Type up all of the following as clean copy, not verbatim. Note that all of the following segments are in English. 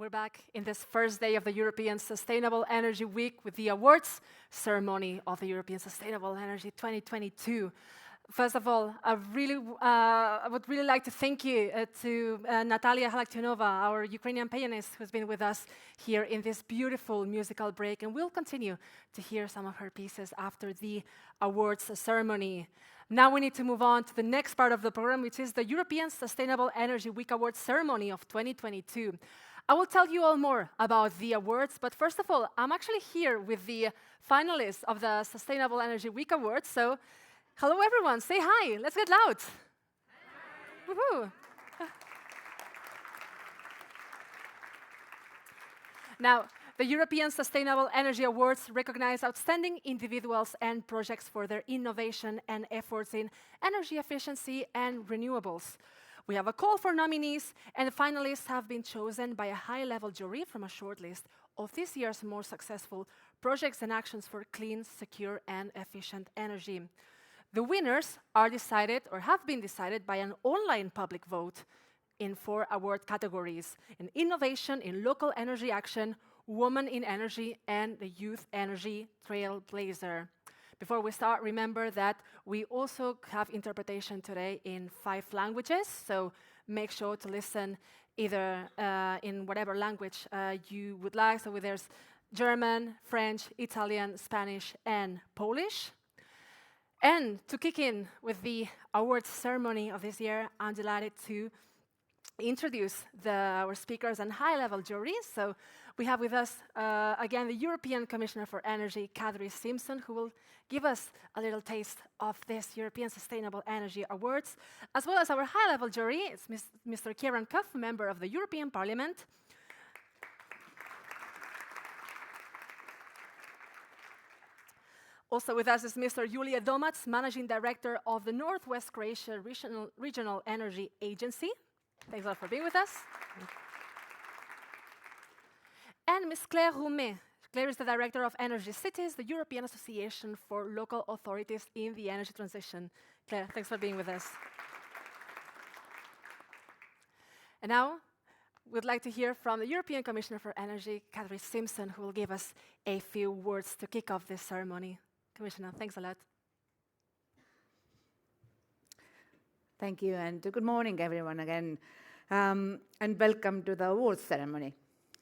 we're back in this first day of the European Sustainable Energy Week with the awards ceremony of the European Sustainable Energy 2022. First of all, I would really like to thank you to Natalia Galactinova, our Ukrainian pianist, who's been with us here in this beautiful musical break, and we'll continue to hear some of her pieces after the awards ceremony. Now we need to move on to the next part of the program, which is the European Sustainable Energy Week Awards ceremony of 2022. I will tell you all more about the awards, but first of all, I'm actually here with the finalists of the Sustainable Energy Week Awards, so hello everyone, say hi, let's get loud. Hi. Woohoo. Now, the European Sustainable Energy Awards recognize outstanding individuals and projects for their innovation and efforts in energy efficiency and renewables. We have a call for nominees, and the finalists have been chosen by a high-level jury from a shortlist of this year's more successful projects and actions for clean, secure, and efficient energy. The winners are decided, or have been decided, by an online public vote in 4 award categories: in innovation, in local energy action, woman in energy, and the youth energy Trailblazer. Before we start, remember that we also have interpretation today in 5 languages, so make sure to listen either in whatever language you would like. So there's German, French, Italian, Spanish, and Polish. And to kick in with the awards ceremony of this year, I'm delighted to introduce our speakers and high-level juries. So we have with us, again, the European Commissioner for Energy, Kadri Simson, who will give us a little taste of this European Sustainable Energy Awards, as well as our high-level jury. It's Mr. Kieran Cuff, member of the European Parliament. Also with us is Mr. Julia Domac, Managing Director of the Northwest Croatia Regional Energy Agency. Thanks a lot for being with us. And Ms. Claire Roumet. Claire is the Director of Energy Cities, the European Association for Local Authorities in the Energy Transition. Claire, thanks for being with us. And now, we'd like to hear from the European Commissioner for Energy, Kadri Simson, who will give us a few words to kick off this ceremony. Commissioner, thanks a lot. Thank you, and good morning, everyone, again, and welcome to the awards ceremony.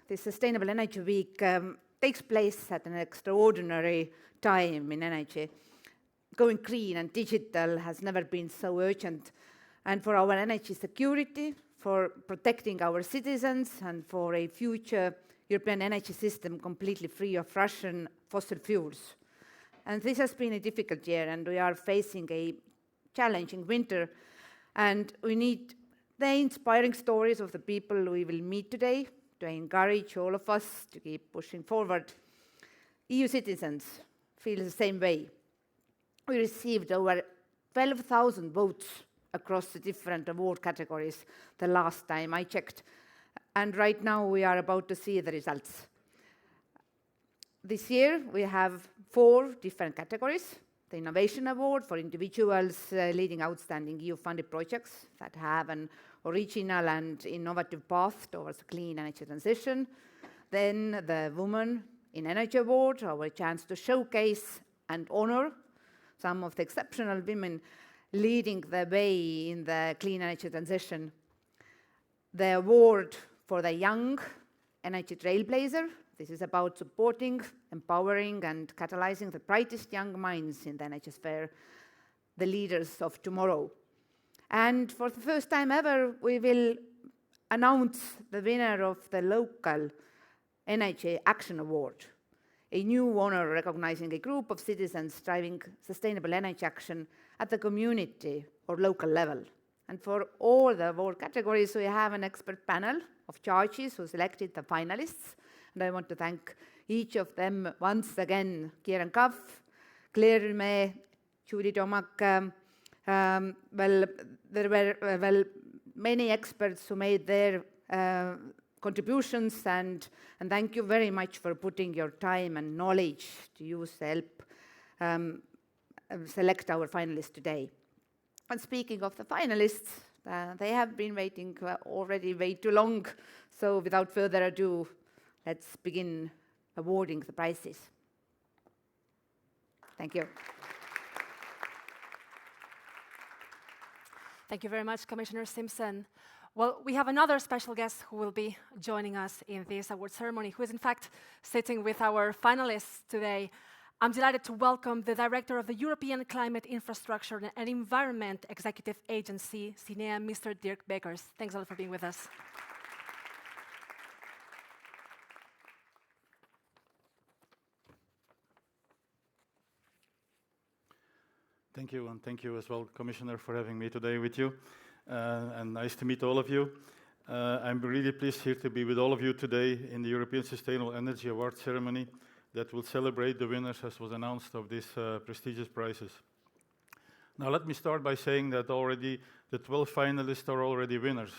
The Sustainable Energy Week takes place at an extraordinary time in energy. Going green and digital has never been so urgent, and for our energy security, for protecting our citizens, and for a future European energy system completely free of Russian fossil fuels. And this has been a difficult year, and we are facing a challenging winter, and we need the inspiring stories of the people we will meet today to encourage all of us to keep pushing forward. EU citizens feel the same way. We received over 12,000 votes across the different award categories the last time I checked, and right now we are about to see the results. This year we have 4 different categories: the Innovation Award for individuals leading outstanding EU-funded projects that have an original and innovative path towards a clean energy transition. Then the Women in Energy Award, our chance to showcase and honor some of the exceptional women leading the way in the clean energy transition. The award for the Young Energy Trailblazer. This is about supporting, empowering, and catalyzing the brightest young minds in the energy sphere, the leaders of tomorrow. And for the first time ever, we will announce the winner of the Local Energy Action Award, a new honor recognizing a group of citizens driving sustainable energy action at the community or local level. And for all the award categories, we have an expert panel of judges who selected the finalists. And I want to thank each of them once again: Kieran Cuff, Claire Roumet, Julie Domac. There were many experts who made their contributions, and thank you very much for putting your time and knowledge to use to help select our finalists today. And speaking of the finalists, They have been waiting already way too long. So without further ado, let's begin awarding the prizes. Thank you. Thank you very much, Commissioner Simson. Well, we have another special guest who will be joining us in this award ceremony, who is in fact sitting with our finalists today. I'm delighted to welcome the Director of the European Climate Infrastructure and Environment Executive Agency, CINEA, Mr. Dirk Beckers. Thanks a lot for being with us. Thank you, and thank you as well, Commissioner, for having me today with you. And nice to meet all of you. I'm really pleased here to be with all of you today in the European Sustainable Energy Award ceremony that will celebrate the winners, as was announced, of these prestigious prizes. Now, let me start by saying that already the 12 finalists are already winners.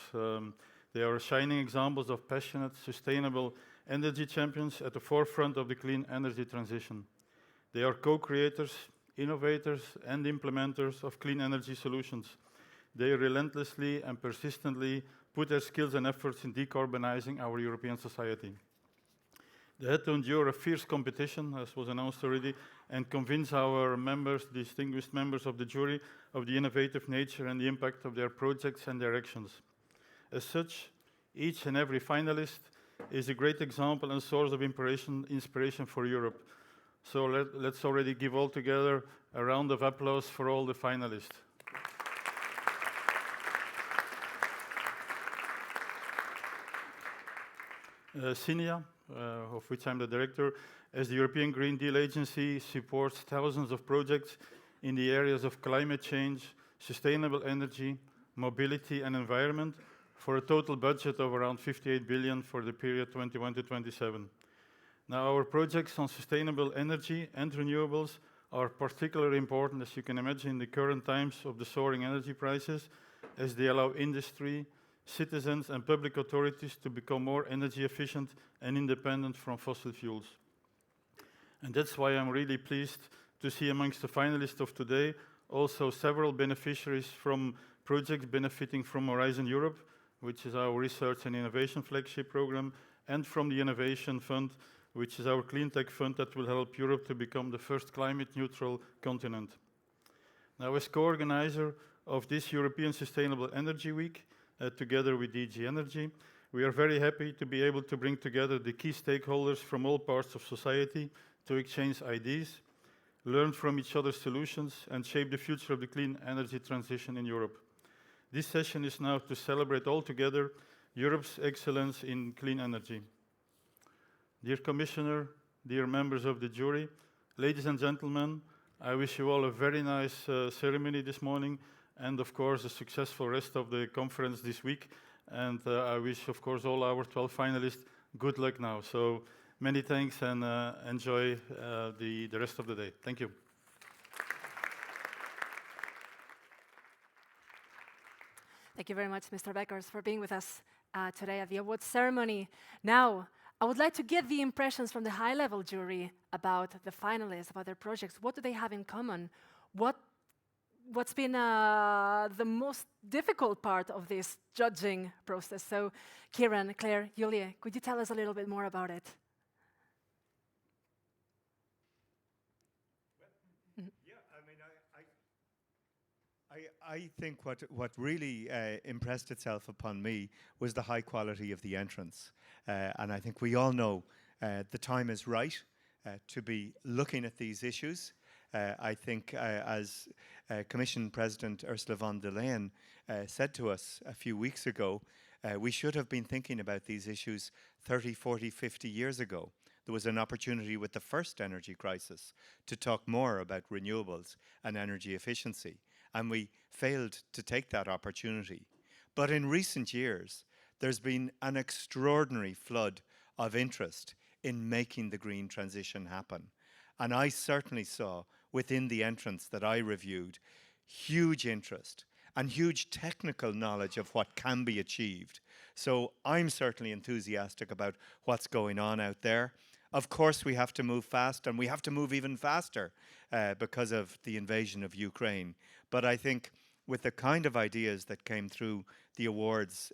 They are shining examples of passionate, sustainable energy champions at the forefront of the clean energy transition. They are co-creators, innovators, and implementers of clean energy solutions. They relentlessly and persistently put their skills and efforts in decarbonizing our European society. They had to endure a fierce competition, as was announced already, and convince our members, distinguished members of the jury, of the innovative nature and the impact of their projects and their actions. As such, each and every finalist is a great example and source of inspiration for Europe. So let's already give all together a round of applause for all the finalists. CINEA, of which I'm the director, as the European Green Deal Agency, supports thousands of projects in the areas of climate change, sustainable energy, mobility and environment for a total budget of around 58 billion for the period 21 to 27. Now, our projects on sustainable energy and renewables are particularly important, as you can imagine, in the current times of the soaring energy prices, as they allow industry, citizens and public authorities to become more energy efficient and independent from fossil fuels. And that's why I'm really pleased to see amongst the finalists of today also several beneficiaries from projects benefiting from Horizon Europe, which is our research and innovation flagship program, and from the Innovation Fund, which is our clean tech fund that will help Europe to become the first climate neutral continent. Now, as co-organizer of this European Sustainable Energy Week, together with DG Energy, we are very happy to be able to bring together the key stakeholders from all parts of society to exchange ideas, learn from each other's solutions, and shape the future of the clean energy transition in Europe. This session is now to celebrate all together Europe's excellence in clean energy. Dear Commissioner, dear members of the jury, ladies and gentlemen, I wish you all a very nice ceremony this morning, and of course a successful rest of the conference this week. And I wish, of course, all our 12 finalists good luck now. So many thanks, and enjoy the rest of the day. Thank you. Thank you very much, Mr. Beckers, for being with us today at the awards ceremony. Now, I would like to get the impressions from the high-level jury about the finalists, about their projects. What do they have in common? What's been the most difficult part of this judging process? So, Kieran, Claire, Julia, could you tell us a little bit more about it? I think what really impressed itself upon me was the high quality of the entrance. And I think we all know the time is right to be looking at these issues. I think as Commission President Ursula von der Leyen said to us a few weeks ago, we should have been thinking about these issues 30, 40, 50 years ago. There was an opportunity with the first energy crisis to talk more about renewables and energy efficiency, and we failed to take that opportunity. But in recent years, there's been an extraordinary flood of interest in making the green transition happen. And I certainly saw within the entrance that I reviewed huge interest and huge technical knowledge of what can be achieved. So I'm certainly enthusiastic about what's going on out there. Of course, we have to move fast, and we have to move even faster because of the invasion of Ukraine. But I think with the kind of ideas that came through the awards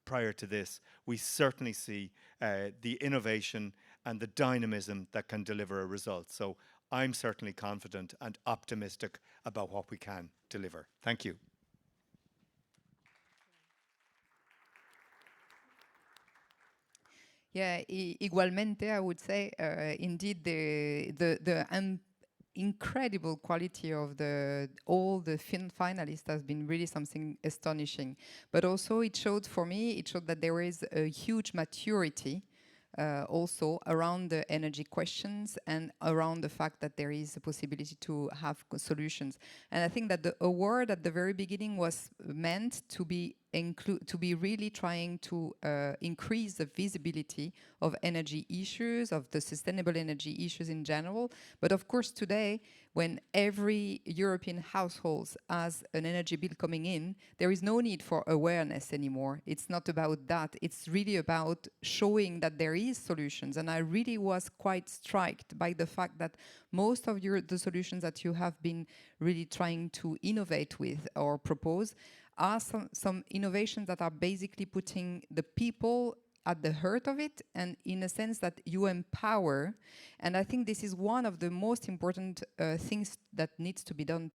prior to this, we certainly see the innovation and the dynamism that can deliver a result. So I'm certainly confident and optimistic about what we can deliver. Thank you. Yeah, igualmente, I would say, indeed, the incredible quality of all the finalists has been really something astonishing. But also, it showed that there is a huge maturity also around the energy questions and around the fact that there is a possibility to have solutions. And I think that the award at the very beginning was meant to be really trying to increase the visibility of energy issues, of the sustainable energy issues in general. But of course today, when every European household has an energy bill coming in, there is no need for awareness anymore. It's not about that. It's really about showing that there is solutions. And I really was quite struck by the fact that most of the solutions that you have been really trying to innovate with or propose are some innovations that are basically putting the people at the heart of it, and in a sense that you empower. And I think this is one of the most important things that needs to be done.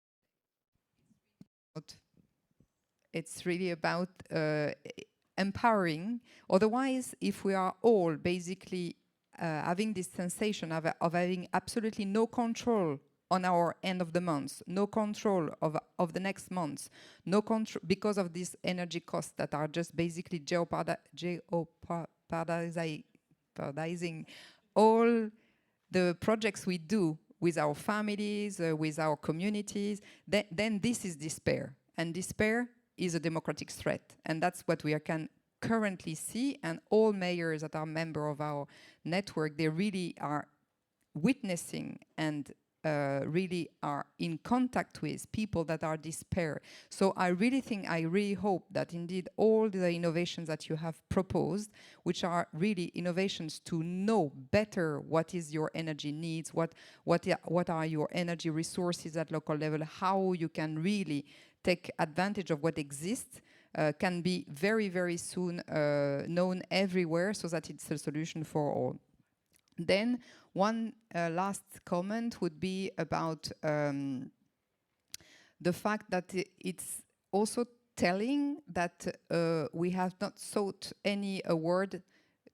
It's really about empowering. Otherwise, if we are all basically having this sensation of having absolutely no control on our end of the month, no control of the next month, no control because of these energy costs that are just basically jeopardizing all the projects we do with our families, with our communities, then this is despair. And despair is a democratic threat. And that's what we can currently see. And all mayors that are members of our network, they really are witnessing and really are in contact with people that are despair. So I really hope that indeed all the innovations that you have proposed, which are really innovations to know better what is your energy needs, what are your energy resources at local level, how you can really take advantage of what exists, can be very, very soon known everywhere so that it's a solution for all. Then one last comment would be about the fact that it's also telling that we have not sought any award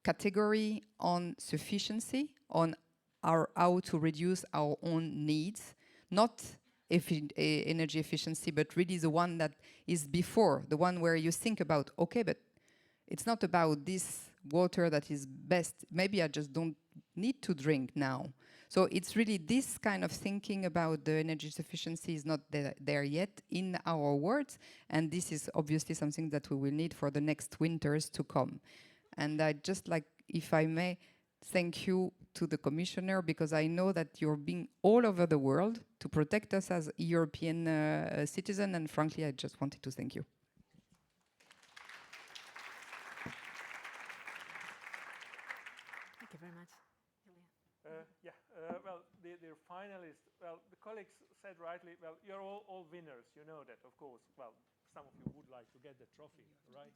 category on sufficiency, on how to reduce our own needs, not energy efficiency, but really the one that is before, the one where you think about, okay, but it's not about this water that is best. Maybe I just don't need to drink now. So it's really this kind of thinking about the energy sufficiency is not there yet in our words, and this is obviously something that we will need for the next winters to come. And I'd just like, if I may, thank you to the Commissioner, because I know that you're being all over the world to protect us as European citizens, and frankly, I just wanted to thank you. Thank you very much. Well, the finalists, well, the colleagues said rightly, well, you're all winners, you know that, of course. Well, some of you would like to get the trophy, right?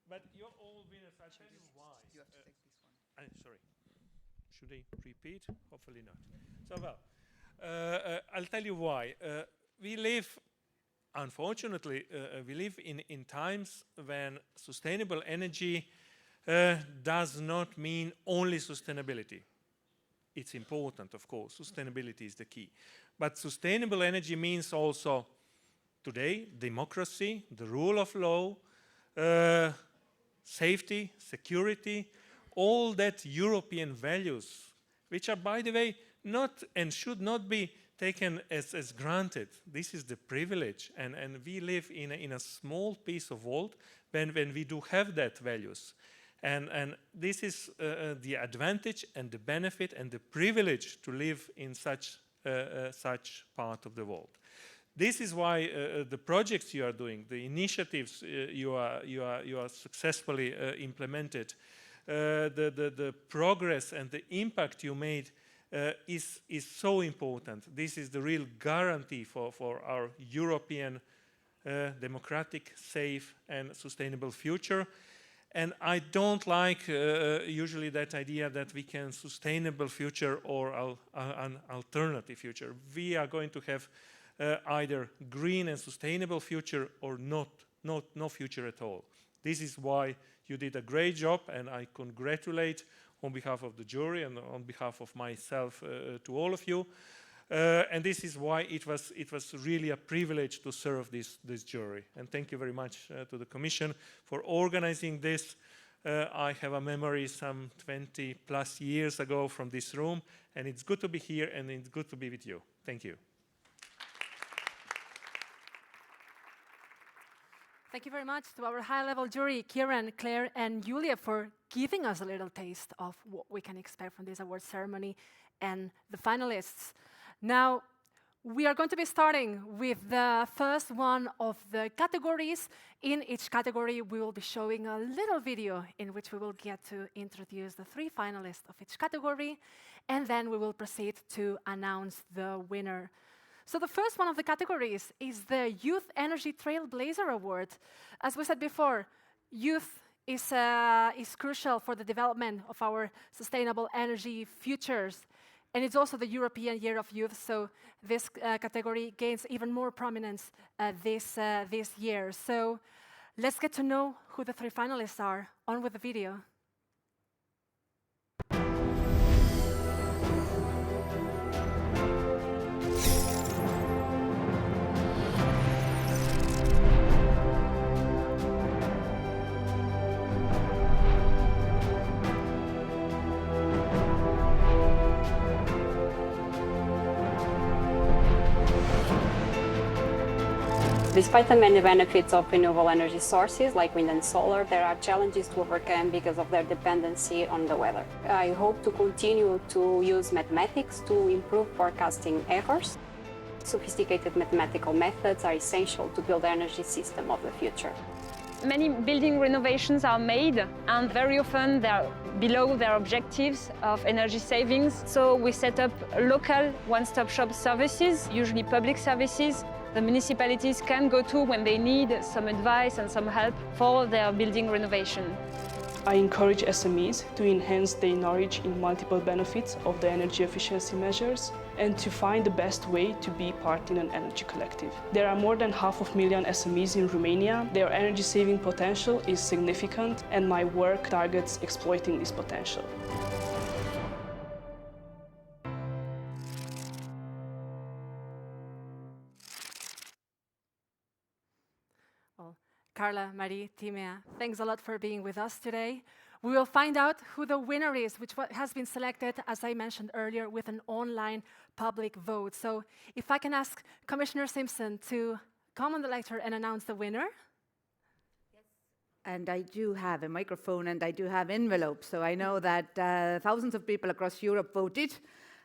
But you're all winners. I'll tell you why. You have to take this one. I'm sorry. Should I repeat? Hopefully not. So, well, I'll tell you why. We live, unfortunately, we live in times when sustainable energy does not mean only sustainability. It's important, of course. Sustainability is the key. But sustainable energy means also, today, democracy, the rule of law, safety, security, all that European values, which are, by the way, not and should not be taken as granted. This is the privilege, and we live in a small piece of world when we do have that values. And this is the advantage and the benefit and the privilege to live in such part of the world. This is why the projects you are doing, the initiatives you are successfully implemented, the progress and the impact you made is so important. This is the real guarantee for our European democratic, safe and sustainable future. And I don't like usually that idea that we can sustainable future or an alternative future. We are going to have either green and sustainable future or no future at all. This is why you did a great job, and I congratulate on behalf of the jury and on behalf of myself to all of you. And this is why it was really a privilege to serve this jury. And thank you very much to the Commission for organizing this. I have a memory some 20 plus years ago from this room, and it's good to be here and it's good to be with you. Thank you. Thank you very much to our high-level jury, Kieran, Claire, and Julia, for giving us a little taste of what we can expect from this award ceremony and the finalists. Now, we are going to be starting with the first one of the categories. In each category, we will be showing a little video in which we will get to introduce the 3 finalists of each category, and then we will proceed to announce the winner. So the first one of the categories is the Youth Energy Trailblazer Award. As we said before, youth is crucial for the development of our sustainable energy futures. And it's also the European Year of Youth, so this category gains even more prominence this year. So let's get to know who the 3 finalists are. On with the video. Despite the many benefits of renewable energy sources like wind and solar, there are challenges to overcome because of their dependency on the weather. I hope to continue to use mathematics to improve forecasting errors. Sophisticated mathematical methods are essential to build the energy system of the future. Many building renovations are made, and very often they're below their objectives of energy savings. So we set up local one-stop shop services, usually public services, the municipalities can go to when they need some advice and some help for their building renovation. I encourage SMEs to enhance their knowledge in multiple benefits of the energy efficiency measures and to find the best way to be part in an energy collective. There are more than 500,000 SMEs in Romania. Their energy saving potential is significant, and my work targets exploiting this potential. Carla, Marie, Timea, thanks a lot for being with us today. We will find out who the winner is, which has been selected, as I mentioned earlier, with an online public vote. So if I can ask Commissioner Simson to come on the lectern and announce the winner. Yes. And I do have a microphone and I do have envelopes, so I know that thousands of people across Europe voted,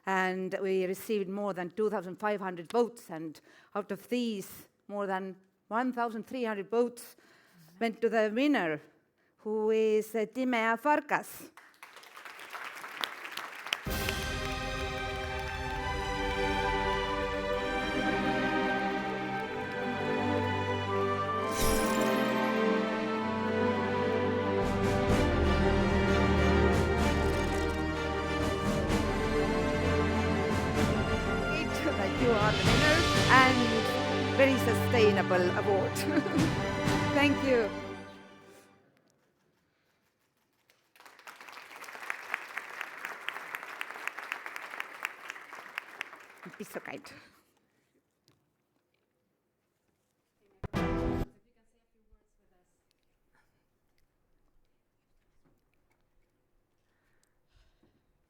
and we received more than 2,500 votes, and out of these, more than 1,300 votes went to the winner, who is Timea Farkas. That you are the winner, and very sustainable award. Thank you. Be so kind.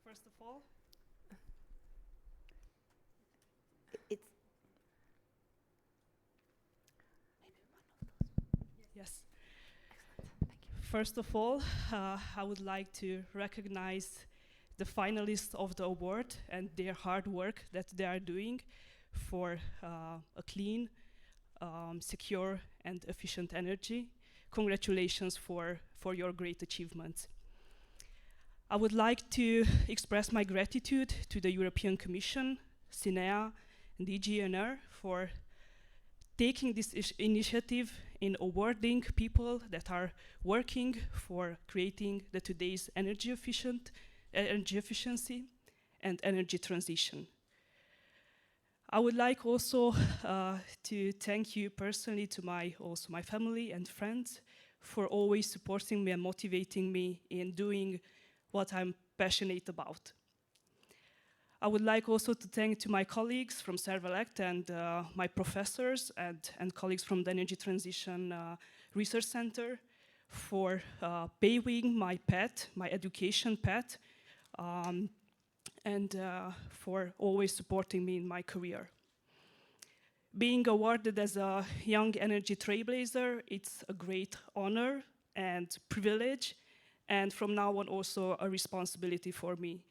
First of all, It's yes. First of all, I would like to recognize the finalists of the award and their hard work that they are doing for a clean, secure and efficient energy. Congratulations for your great achievements. I would like to express my gratitude to the European Commission, CINEA, and DGNR for taking this initiative in awarding people that are working for creating the today's energy efficiency and energy transition. I would like also to thank you personally to my family and friends for always supporting me and motivating me in doing what I'm passionate about. I would like also to thank to my colleagues from Servelect and my professors and colleagues from the Energy Transition Research Center for paving my path, my education path, and for always supporting me in my career. Being awarded as a Young Energy Trailblazer, it's a great honor and privilege, and from now on also a responsibility for me.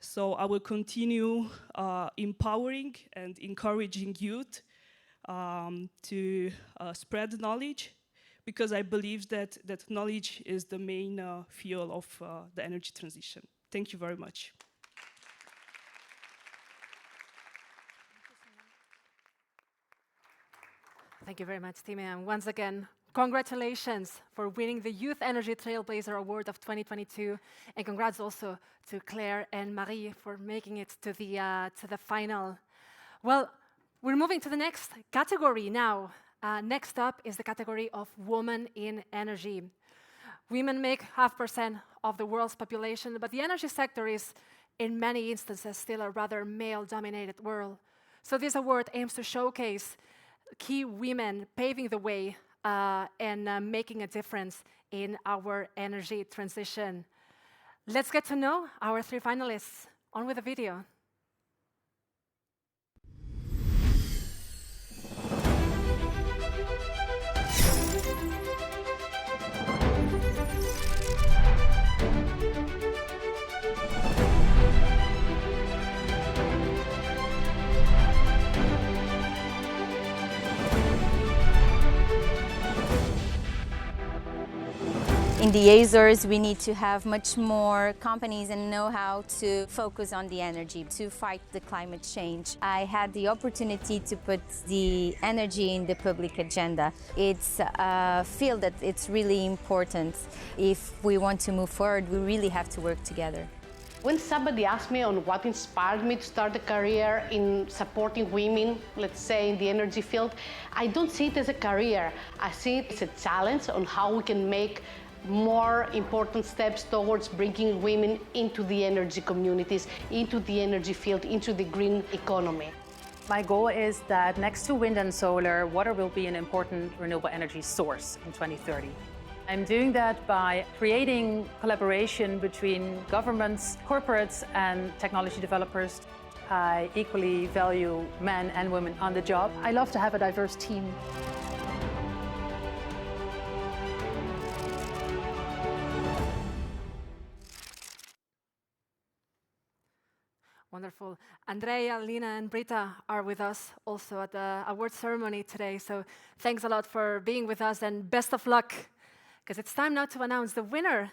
So I will continue empowering and encouraging youth to spread knowledge, because I believe that knowledge is the main fuel of the energy transition. Thank you very much. Thank you very much, Time. And once again, congratulations for winning the Youth Energy Trailblazer Award of 2022. And congrats also to Claire and Marie for making it to the final. Well, we're moving to the next category now. Next up is the category of Women in Energy. Women make 0.5% of the world's population, but the energy sector is, in many instances, still a rather male-dominated world. So this award aims to showcase key women paving the way and making a difference in our energy transition. Let's get to know our 3 finalists. On with the video. In the Azores, we need to have much more companies and know-how to focus on the energy, to fight the climate change. I had the opportunity to put the energy in the public agenda. It's a field that it's really important. If we want to move forward, we really have to work together. When somebody asked me on what inspired me to start a career in supporting women, let's say in the energy field, I don't see it as a career. I see it as a challenge on how we can make more important steps towards bringing women into the energy communities, into the energy field, into the green economy. My goal is that next to wind and solar, water will be an important renewable energy source in 2030. I'm doing that by creating collaboration between governments, corporates, and technology developers. I equally value men and women on the job. I love to have a diverse team. Wonderful. Andrea, Lina, and Britta are with us also at the award ceremony today. So thanks a lot for being with us and best of luck, because it's time now to announce the winner.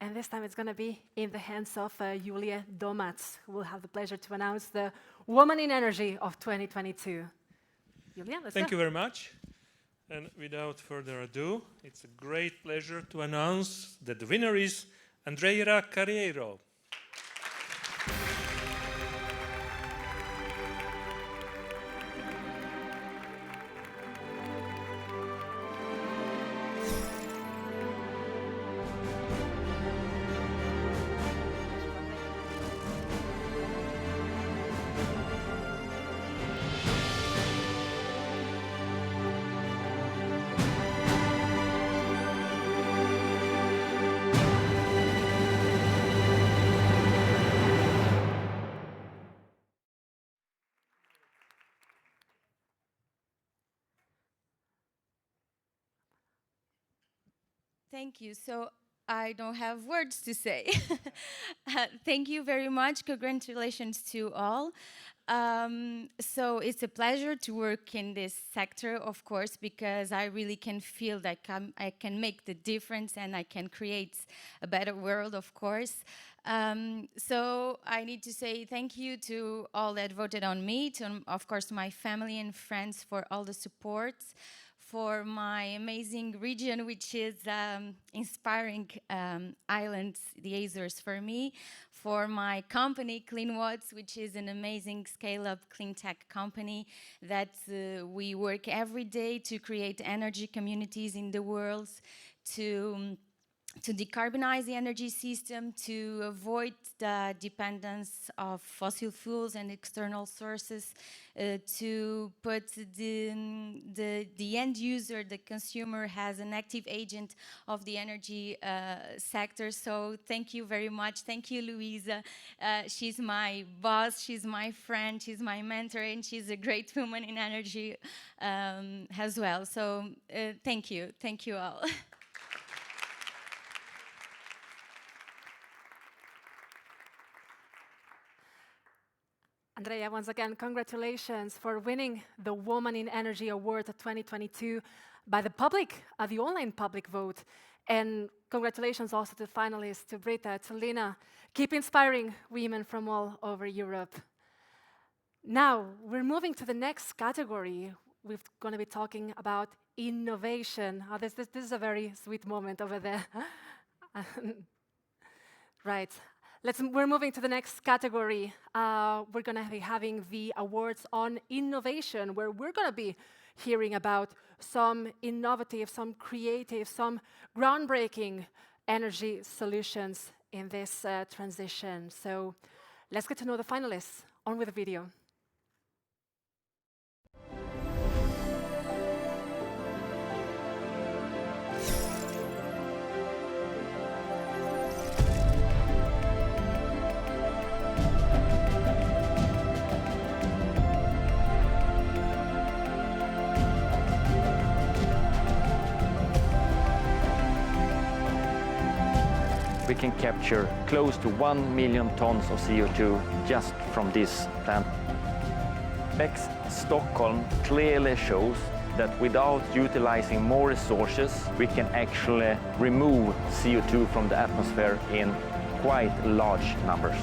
And this time it's going to be in the hands of Julia Domats, who will have the pleasure to announce the Woman in Energy of 2022. Julia, let's Thank you very much. And without further ado, it's a great pleasure to announce that the winner is Andrea Carriero. Thank you. So I don't have words to say. Thank you very much. Congratulations to all. So it's a pleasure to work in this sector, of course, because I really can feel that I can make the difference and I can create a better world, of course. So I need to say thank you to all that voted on me, to, of course, my family and friends for all the support, for my amazing region, which is inspiring islands, the Azores for me, for my company, CleanWatts, which is an amazing scale-up clean tech company that we work every day to create energy communities in the world, to decarbonize the energy system, to avoid the dependence of fossil fuels and external sources, to put the end user, the consumer, as an active agent of the energy sector. So thank you very much. Thank you, Louisa. She's my boss, she's my friend, she's my mentor, and she's a great woman in energy as well. So thank you all. Andrea, once again, congratulations for winning the Woman in Energy Award 2022 by the public, the online public vote. And congratulations also to the finalists, to Britta, to Lina. Keep inspiring women from all over Europe. Now, we're moving to the next category. We're going to be talking about innovation. Oh, this is a very sweet moment over there. Right. We're moving to the next category. We're going to be having the awards on innovation, where we're going to be hearing about some innovative, some creative, some groundbreaking energy solutions in this transition. So let's get to know the finalists. On with the video. We can capture close to 1 million tons of CO2 just from this plant. Beckers Stockholm clearly shows that without utilizing more resources, we can actually remove CO2 from the atmosphere in quite large numbers.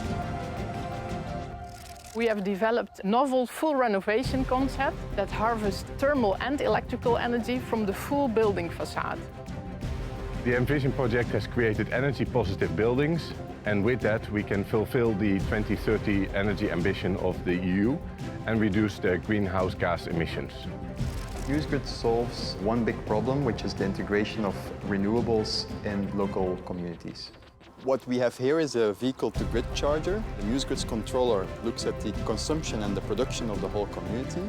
We have developed a novel full renovation concept that harvests thermal and electrical energy from the full building facade. The Envision project has created energy-positive buildings, and with that we can fulfill the 2030 energy ambition of the EU and reduce the greenhouse gas emissions. EUSEW solves one big problem, which is the integration of renewables in local communities. What we have here is a vehicle-to-grid charger. The EUSEW controller looks at the consumption and the production of the whole community.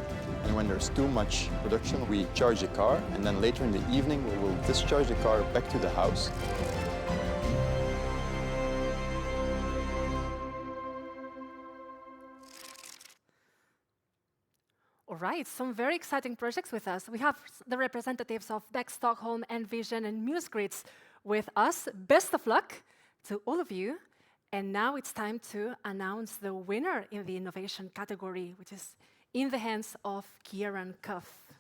And when there's too much production, we charge the car, and then later in the evening we will discharge the car back to the house. All right, some very exciting projects with us. We have the representatives of Beckers Stockholm, Envision, and EUSEW with us. Best of luck to all of you. And now it's time to announce the winner in the innovation category, which is in the hands of Kieran Cuff.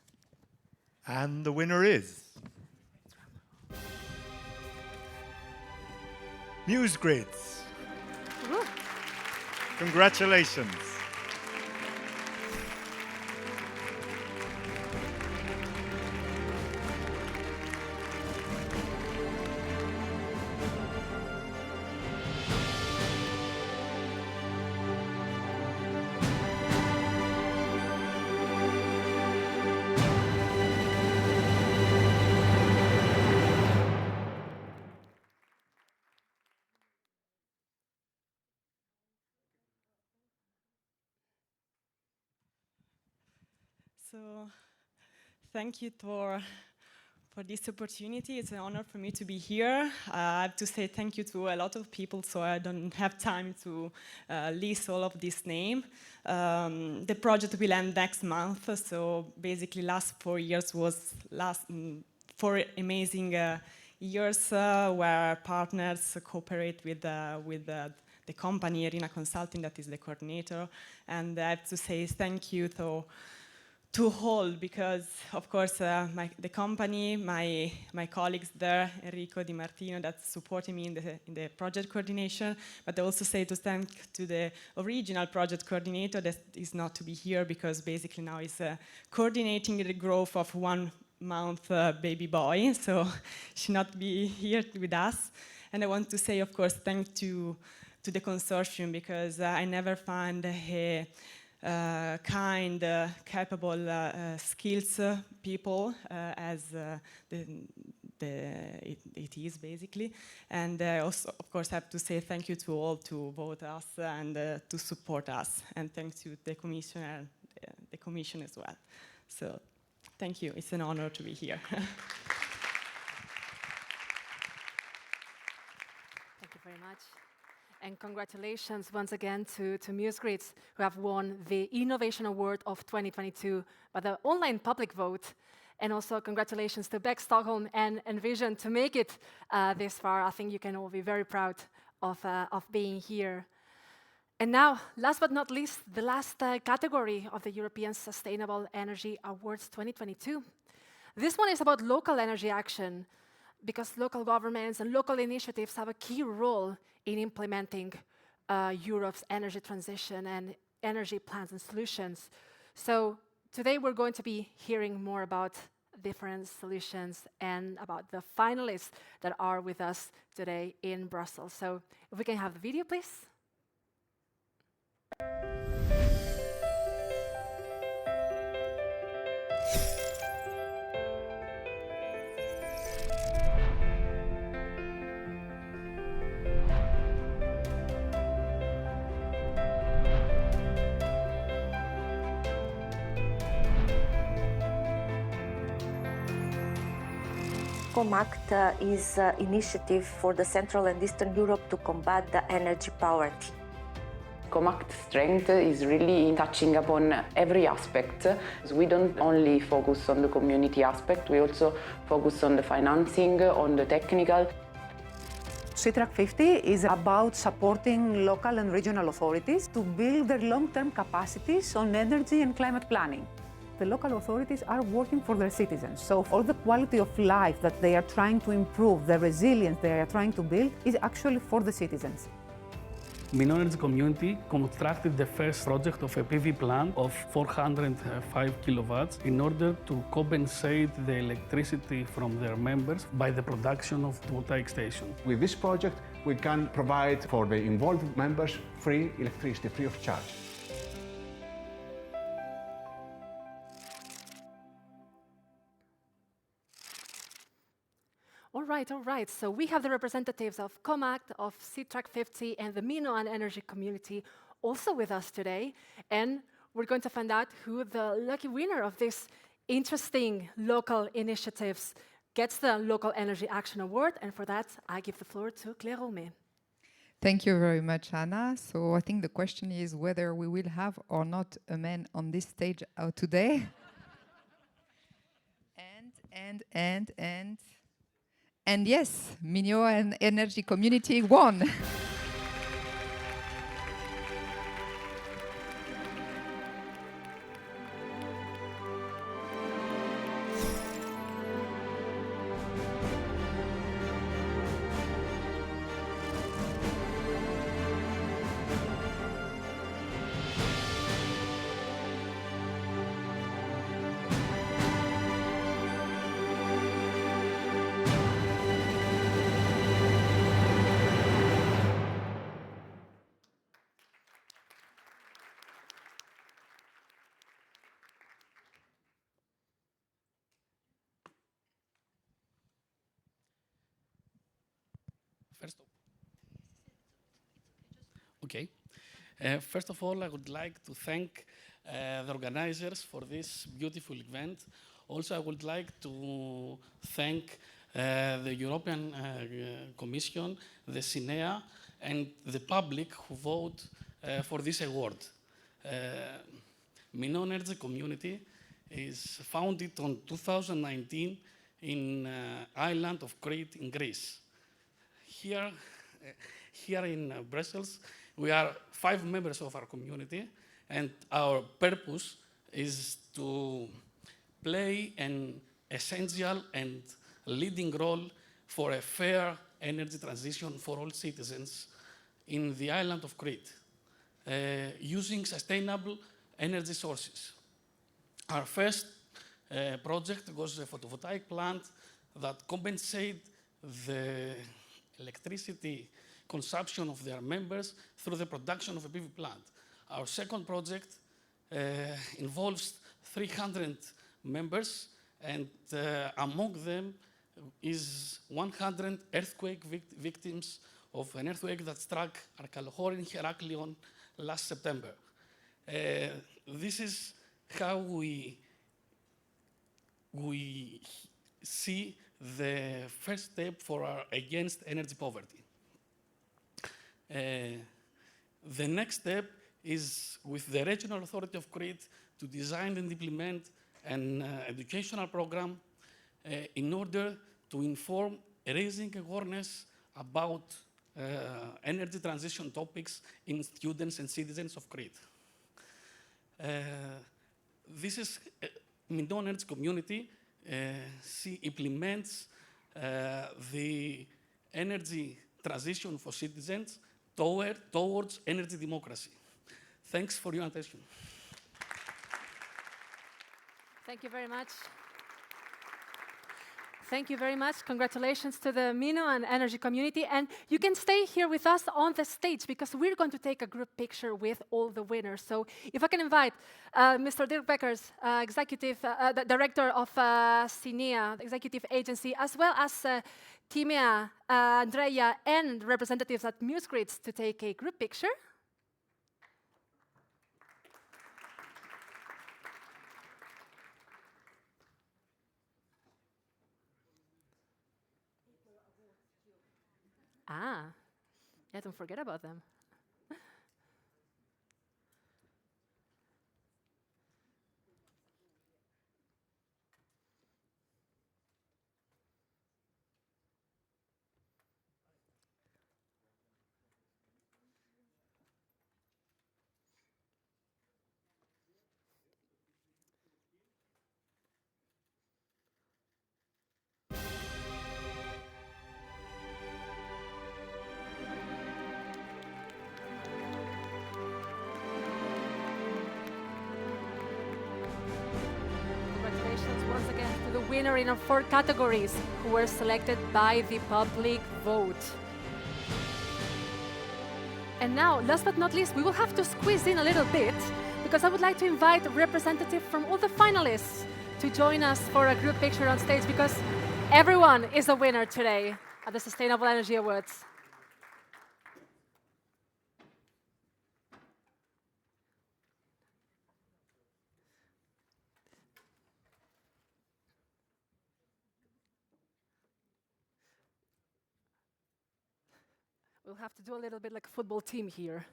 And the winner is EUSEW. Congratulations. So, thank you for this opportunity. It's an honor for me to be here. I have to say thank you to a lot of people, so I don't have time to list all of this name. The project will end next month, so basically last 4 years was 4 amazing years where partners cooperate with the company, Arena Consulting, that is the coordinator. And I have to say thank you to hold, because of course the company, my colleagues there, Enrico Di Martino, that's supporting me in the project coordination, but I also say to thank to the original project coordinator that is not to be here, because basically now is coordinating the growth of 1 month baby boy, so she not be here with us. And I want to say, of course, thank to the consortium, because I never found a kind, capable, skills people as it is basically. And also, of course, I have to say thank you to all to vote us and to support us. And thanks to the commissioner and the commission as well. So thank you. It's an honor to be here. Thank you very much. And congratulations once again to MuseGrids, who have won the Innovation Award of 2022 by the online public vote. And also congratulations to Beck Stockholm and Envision to make it this far. I think you can all be very proud of being here. And now, last but not least, the last category of the European Sustainable Energy Awards 2022. This one is about local energy action, because local governments and local initiatives have a key role in implementing Europe's energy transition and energy plans and solutions. So today we're going to be hearing more about different solutions and about the finalists that are with us today in Brussels. So if we can have the video, please. COMACT is an initiative for the Central and Eastern Europe to combat the energy poverty. COMACT's strength is really touching upon every aspect. We don't only focus on the community aspect, we also focus on the financing, on the technical. CINEA is about supporting local and regional authorities to build their long-term capacities on energy and climate planning. The local authorities are working for their citizens, so all the quality of life that they are trying to improve, the resilience they are trying to build, is actually for the citizens. Minonergy community constructed the first project of a PV plant of 405 kilowatts in order to compensate the electricity from their members by the production of photovoltaic station. With this project, we can provide for the involved members free electricity, free of charge. All right. So we have the representatives of COMACT, of CINEA, and the Mino and Energy community also with us today. And we're going to find out who the lucky winner of this interesting local initiatives gets the Local Energy Action Award. And for that, I give the floor to Claire Romé. Thank you very much, Anna. So I think the question is whether we will have or not a man on this stage today. And yes, Mino and Energy community won. First of all, I would like to thank the organizers for this beautiful event. Also, I would like to thank the European Commission, the CINEA, and the public who vote for this award. Mino Energy Community is founded in 2019 in island of Crete in Greece. Here in Brussels, we are 5 members of our community, and our purpose is to play an essential and leading role for a fair energy transition for all citizens in the island of Crete, using sustainable energy sources. Our first project was a photovoltaic plant that compensated the electricity consumption of their members through the production of a PV plant. Our second project involves 300 members, and among them is 100 earthquake victims of an earthquake that struck Arkalhor in Heraklion last September. This is how we see the first step for our against energy poverty. The next step is with the Regional Authority of Crete to design and implement an educational program in order to inform raising awareness about energy transition topics in students and citizens of Crete. This is Minoan Energy Community implements the energy transition for citizens towards energy democracy. Thanks for your attention. Thank you very much. Thank you very much. Congratulations to the Minoan Energy Community. And you can stay here with us on the stage because we're going to take a group picture with all the winners. So if I can invite Mr. Dirk Beckers, the Director of CINEA, the Executive Agency, as well as Timea, Andrea, and representatives at MuseGrids to take a group picture. Ah, yeah, don't forget about them. Once again to the winner in our 4 categories who were selected by the public vote. And now, last but not least, we will have to squeeze in a little bit because I would like to invite a representative from all the finalists to join us for a group picture on stage because everyone is a winner today at the Sustainable Energy Awards. We'll have to do a little bit like a football team here.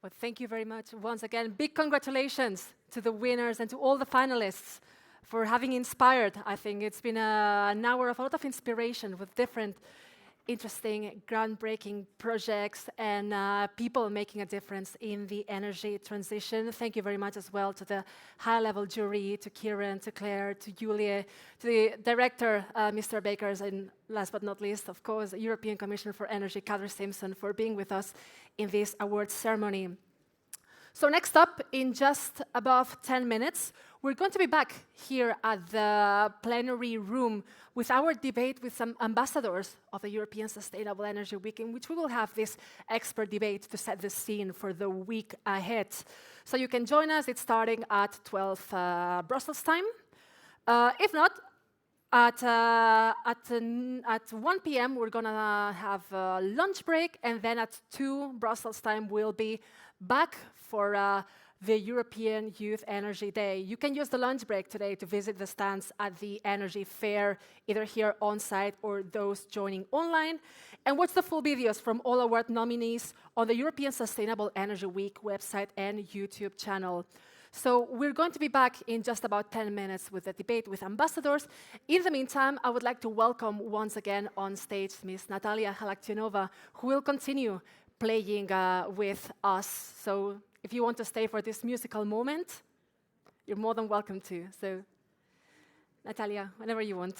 Well, thank you very much once again. Big congratulations to the winners and to all the finalists for having inspired. I think it's been an hour of a lot of inspiration with different interesting, groundbreaking projects and people making a difference in the energy transition. Thank you very much as well to the high-level jury, to Kieran, to Claire, to Julia, to the director, Mr. Beckers, and last but not least, of course, the European Commissioner for Energy, Kadri Simson, for being with us in this awards ceremony. So next up, in just above 10 minutes, we're going to be back here at the plenary room with our debate with some ambassadors of the European Sustainable Energy Week, in which we will have this expert debate to set the scene for the week ahead. So you can join us. It's starting at 12 Brussels time. If not, at 1 p.m. we're going to have a lunch break, and then at 2 Brussels time we'll be back for the European Youth Energy Day. You can use the lunch break today to visit the stands at the Energy Fair, either here on site or those joining online, and watch the full videos from all award nominees on the European Sustainable Energy Week website and YouTube channel. So we're going to be back in just about 10 minutes with the debate with ambassadors. In the meantime, I would like to welcome once again on stage Ms. Natalia Galactinova, who will continue playing with us. So if you want to stay for this musical moment, you're more than welcome to. So, Natalia, whenever you want.